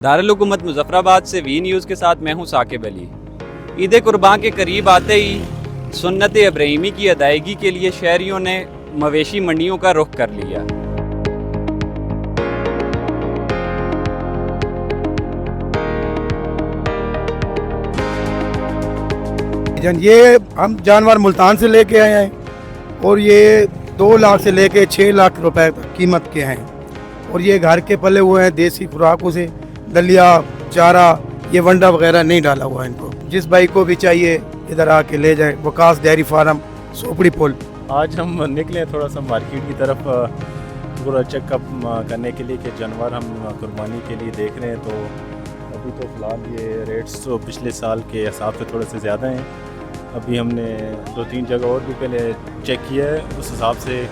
دارالحکومت مظفر آباد سے وی نیوز کے ساتھ میں ہوں ثاقب علی۔ عید قربان کے قریب آتے ہی سنت ابراہیمی کی ادائیگی کے لیے شہریوں نے مویشی منڈیوں کا رخ کر لیا۔ یہ ہم جانور ملتان سے لے کے آئے ہیں اور یہ 2 لاکھ سے لے کے 6 لاکھ روپے قیمت کے ہیں، اور یہ گھر کے پلے ہوئے ہیں دیسی خوراکوں سے، دلیا چارہ، یہ ونڈا وغیرہ نہیں ڈالا ہوا ہے ان کو۔ جس بھائی کو بھی چاہیے ادھر آ کے لے جائیں۔ وکاس ڈیری فارم، سوپڑی پل۔ آج ہم نکلے تھوڑا سا مارکیٹ کی طرف پورا چیک اپ کرنے کے لیے کہ جانور ہم قربانی کے لیے دیکھ رہے ہیں، تو ابھی تو فی الحال یہ ریٹس تو پچھلے سال کے حساب سے تھوڑے سے زیادہ ہیں۔ ابھی ہم نے 2-3 جگہ اور بھی پہلے چیک کیا ہے، اس حساب سے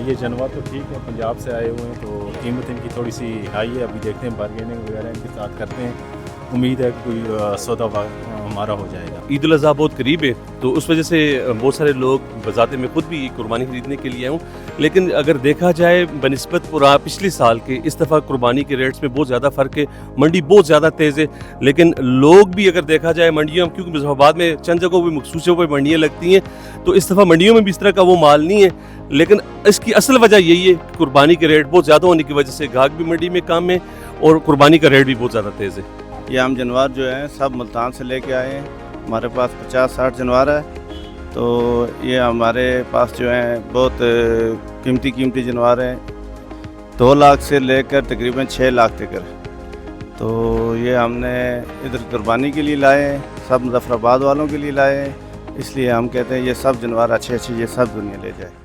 یہ جانور تو ٹھیک ہے، پنجاب سے آئے ہوئے ہیں تو قیمت ان کی تھوڑی سی ہائی ہے۔ ابھی دیکھتے ہیں بارگیننگ وغیرہ ان کے ساتھ کرتے ہیں، امید ہے کہ کوئی سودا ہمارا ہو جائے گا۔ عید الاضحیٰ بہت قریب ہے تو اس وجہ سے بہت سارے لوگ بذات میں خود بھی قربانی خریدنے کے لیے آئے ہوں، لیکن اگر دیکھا جائے بنسبت پچھلے سال کے اس دفعہ قربانی کے ریٹس میں بہت زیادہ فرق ہے، منڈی بہت زیادہ تیز ہے، لیکن لوگ بھی اگر دیکھا جائے منڈیوں میں، کیونکہ مظفر آباد میں چند جگہوں پہ مخصوص جگہوں پہ منڈیاں لگتی ہیں، تو اس دفعہ منڈیوں میں بھی اس طرح کا وہ مال نہیں ہے، لیکن اس کی اصل وجہ یہی ہے کہ قربانی کے ریٹ بہت زیادہ ہونے کی وجہ سے گاہک بھی منڈی میں کم ہے اور قربانی کا ریٹ بھی بہت زیادہ تیز ہے۔ یہ ہم جانور جو ہیں سب ملتان سے لے کے آئے ہیں، ہمارے پاس 50-60 جانور ہے، تو یہ ہمارے پاس جو ہیں بہت قیمتی جانور ہیں، 2 لاکھ سے لے کر تقریباً 6 لاکھ تک، تو یہ ہم نے ادھر قربانی کے لیے لائے ہیں، سب مظفر آباد والوں کے لیے لائے ہیں، اس لیے ہم کہتے ہیں یہ سب جانور اچھے یہ سب دنیا لے جائے۔